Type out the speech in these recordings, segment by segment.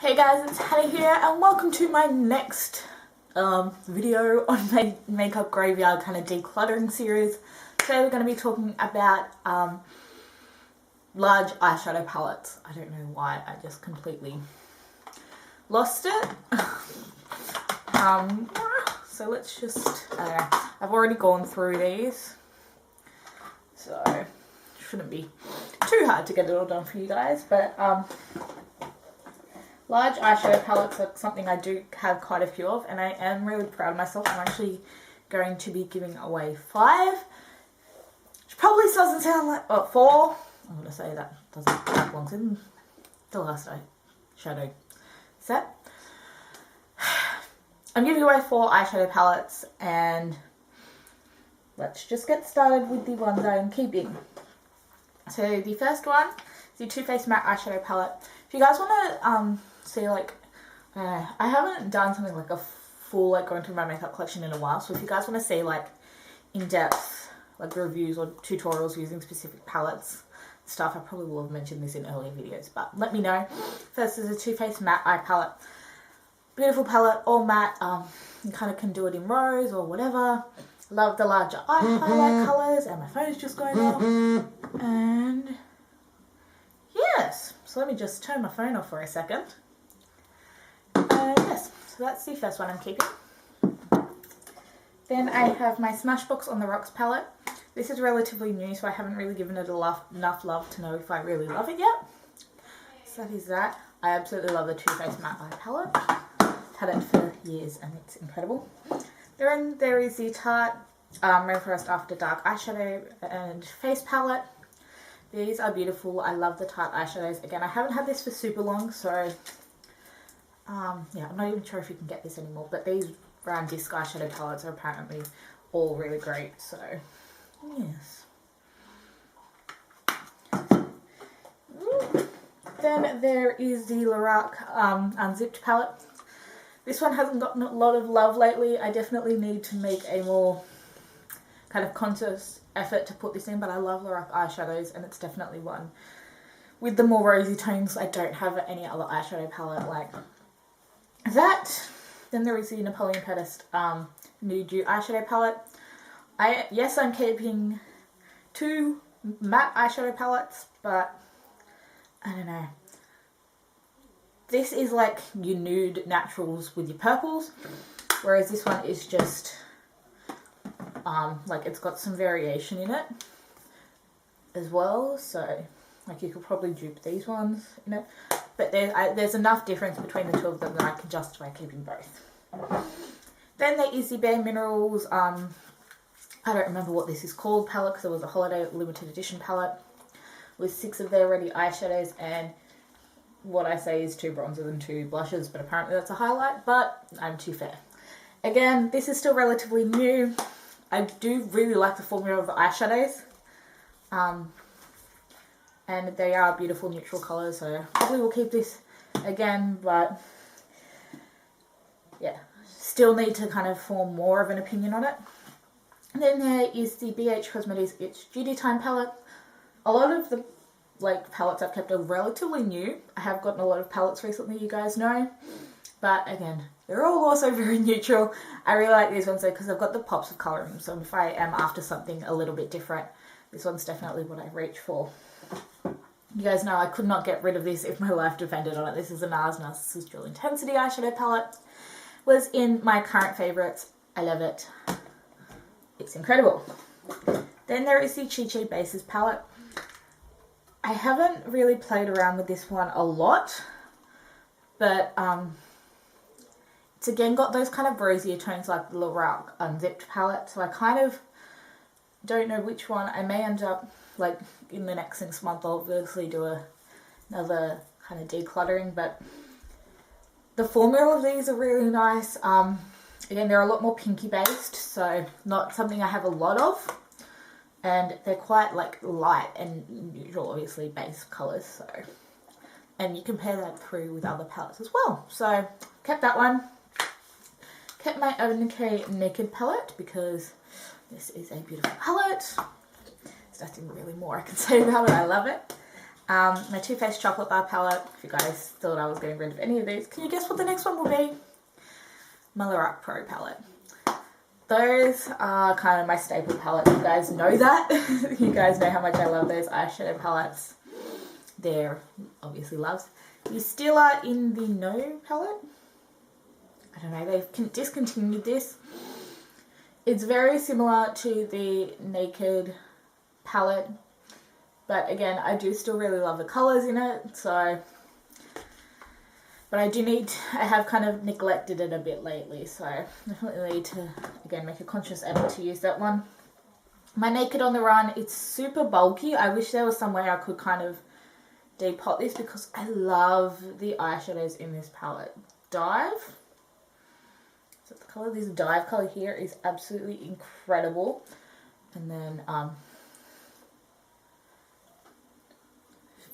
Hey guys, it's Hannah here and welcome to my next video on my makeup graveyard kind of decluttering series. Today we're going to be talking about large eyeshadow palettes. I don't know why, I just completely lost it. So let's just, I've already gone through these, so it shouldn't be too hard to get it all done for you guys, but large eyeshadow palettes are something I do have quite a few of, and I am really proud of myself. I'm actually going to be giving away 5, which probably doesn't sound like, 4. I'm going to say that belongs in the last eyeshadow set. I'm giving away 4 eyeshadow palettes, and let's just get started with the ones I'm keeping. So the first one is the Too Faced Matte Eyeshadow Palette. If you guys want to see, like, I haven't done something like a full, like, going through my makeup collection in a while, so if you guys want to see, like, in-depth, like, reviews or tutorials using specific palettes stuff, I probably will have mentioned this in earlier videos, but let me know. First is a Too Faced Matte Eye Palette. Beautiful palette, all matte. You kind of can do it in rose or whatever. Love the larger eye highlight colours, and my phone is just going off. And yes, so let me just turn my phone off for a second. Yes, so that's the first one I'm keeping. Then I have my Smashbox on the Rocks palette. This is relatively new, so I haven't really given it enough love to know if I really love it yet. So that is that. I absolutely love the Too Faced Matte Eye palette. Had it for years and it's incredible. Then there is the Tarte Rainforest After Dark eyeshadow and face palette. These are beautiful. I love the Tarte eyeshadows. Again, I haven't had this for super long, so yeah, I'm not even sure if you can get this anymore, but these round disc eyeshadow palettes are apparently all really great, so yes. Then there is the Lorac Unzipped palette. This one hasn't gotten a lot of love lately. I definitely need to make a more kind of conscious effort to put this in, but I love Lorac eyeshadows, and it's definitely one with the more rosy tones. I don't have any other eyeshadow palette like that. Then there is the Napoleon Pettis Nude Dew eyeshadow palette. Yes, I'm keeping 2 matte eyeshadow palettes, but I don't know. This is like your nude naturals with your purples, whereas this one is just like it's got some variation in it as well, so like you could probably dupe these ones in it, but there's enough difference between the 2 of them that I can justify keeping both. Then there is the Bare Minerals I don't remember what this is called palette, because it was a holiday limited edition palette with 6 of their ready eyeshadows, and what I say is 2 bronzers and 2 blushes, but apparently that's a highlight, but I'm too fair. Again, this is still relatively new. I do really like the formula of the eyeshadows, and they are beautiful neutral colours, so probably will keep this again, but yeah, still need to kind of form more of an opinion on it. And then there is the BH Cosmetics It's Duty Time palette. A lot of the palettes I've kept are relatively new. I have gotten a lot of palettes recently, you guys know, but again, they're all also very neutral. I really like these ones though, because I've got the pops of colour in them, so if I am after something a little bit different, this one's definitely what I reach for. You guys know I could not get rid of this if my life depended on it. This is a NARS Narcissist Dual Intensity eyeshadow palette. Was in my current favourites. I love it. It's incredible. Then there is the Chi Chi Bases palette. I haven't really played around with this one a lot, but it's again got those kind of rosier tones like the Lorac Unzipped palette, so I kind of don't know which one. I may end up, like, in the next 6 months, I'll obviously do another kind of decluttering, but the formula of these are really nice. Again, they're a lot more pinky based, so not something I have a lot of. And they're quite like light and neutral, obviously, base colours, so, and you compare that through with other palettes as well. So kept that one. Kept my Urban Decay Naked palette, because this is a beautiful palette. There's nothing really more I can say about it. I love it. My Too Faced Chocolate Bar palette. If you guys thought I was getting rid of any of these, can you guess what the next one will be? My Lorac Pro palette. Those are kind of my staple palettes. You guys know that. You guys know how much I love those eyeshadow palettes. They're obviously loves. The Stila in the No palette. I don't know, they've discontinued this. It's very similar to the Naked palette. But again, I do still really love the colours in it. So, but I have kind of neglected it a bit lately. So definitely need to, again, make a conscious effort to use that one. My Naked on the Run, it's super bulky. I wish there was some way I could kind of depot this because I love the eyeshadows in this palette. Dive. So the colour, this Dive colour here is absolutely incredible. And then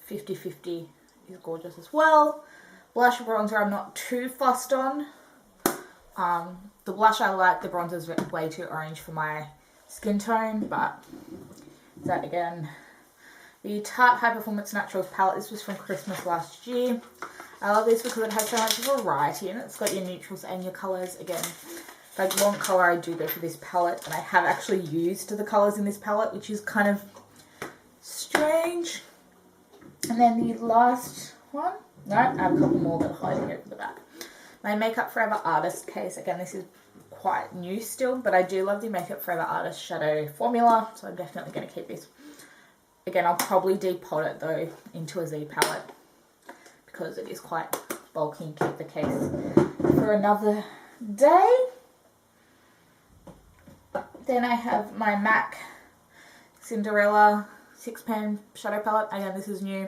50-50 is gorgeous as well. Blush and bronzer I'm not too fussed on. The blush I like, the bronzer's way too orange for my skin tone, but that again. The Tarte High Performance Naturals palette, this was from Christmas last year. I love this because it has so much variety in it. It's got your neutrals and your colours. Again, if I want colour, I do go for this palette. And I have actually used the colours in this palette, which is kind of strange. And then the last one, no, I have a couple more that are hiding over the back. My Makeup Forever Artist case. Again, this is quite new still, but I do love the Makeup Forever Artist Shadow Formula, so I'm definitely going to keep this. Again, I'll probably depot it though into a Z palette because it is quite bulky and keep the case for another day. Then I have my MAC Cinderella 6-pan shadow palette. Again, this is new,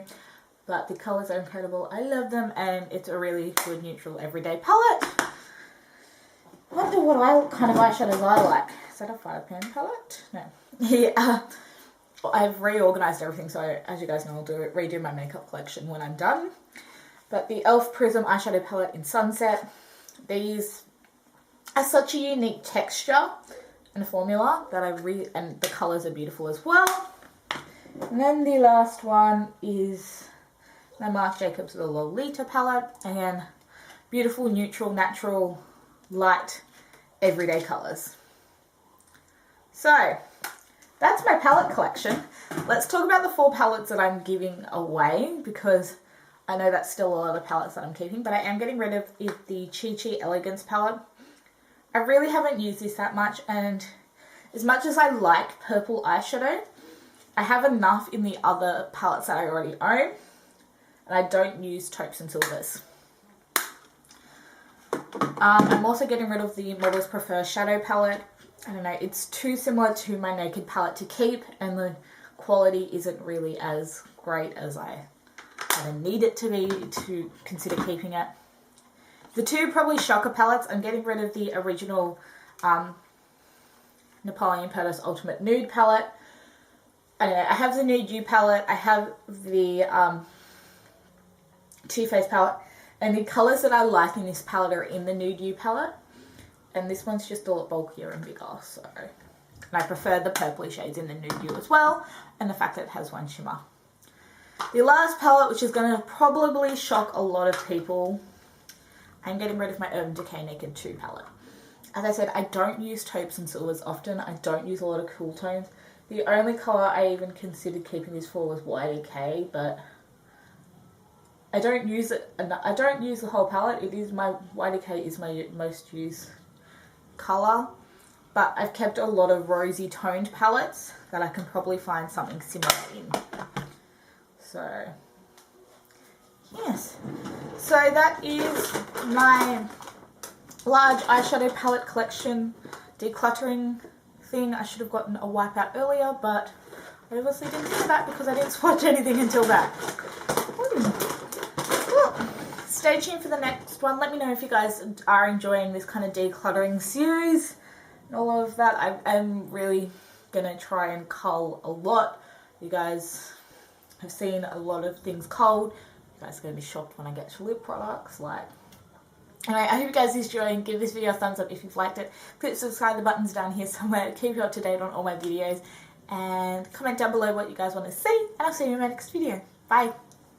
but the colours are incredible. I love them, and it's a really good neutral everyday palette. I wonder what kind of eyeshadows I like. Is that a 5-pan palette? No. Yeah. I've reorganised everything, so as you guys know, I'll redo my makeup collection when I'm done. But the e.l.f. Prism eyeshadow palette in Sunset. These are such a unique texture and formula that and the colours are beautiful as well. And then the last one is my Marc Jacobs the Lolita palette. Again, beautiful, neutral, natural, light, everyday colours. So that's my palette collection. Let's talk about the 4 palettes that I'm giving away because I know that's still a lot of palettes that I'm keeping, but I am getting rid of the Chi Chi Elegance palette. I really haven't used this that much, and as much as I like purple eyeshadow, I have enough in the other palettes that I already own, and I don't use taupes and silvers. I'm also getting rid of the Models Prefer Shadow palette. I don't know, it's too similar to my Naked palette to keep, and the quality isn't really as great as I need it to be to consider keeping it. The 2 probably shocker palettes, I'm getting rid of the original Napoleon Purdos Ultimate Nude palette. I don't know, I have the Nude You palette, I have the Too Faced palette, and the colours that I like in this palette are in the Nude You palette. And this one's just a lot bulkier and bigger, so. And I prefer the purpley shades in the Nude You as well, and the fact that it has 1 shimmer. The last palette, which is going to probably shock a lot of people, I'm getting rid of my Urban Decay Naked 2 palette. As I said, I don't use taupes and silvers often. I don't use a lot of cool tones. The only colour I even considered keeping this for was YDK, but I don't use it. I don't use the whole palette. It is my YDK is my most used colour, but I've kept a lot of rosy toned palettes that I can probably find something similar in. So yes, so that is my large eyeshadow palette collection decluttering thing. I should have gotten a wipeout earlier, but I obviously didn't do that because I didn't swatch anything until that. Well, stay tuned for the next one. Let me know if you guys are enjoying this kind of decluttering series and all of that. I'm really gonna try and cull a lot. You guys have seen a lot of things culled. You guys are gonna be shocked when I get to lip products. Anyway, I hope you guys are enjoying. Give this video a thumbs up if you've liked it. Click the subscribe, the button's down here somewhere. Keep you up to date on all my videos. And comment down below what you guys want to see. And I'll see you in my next video. Bye.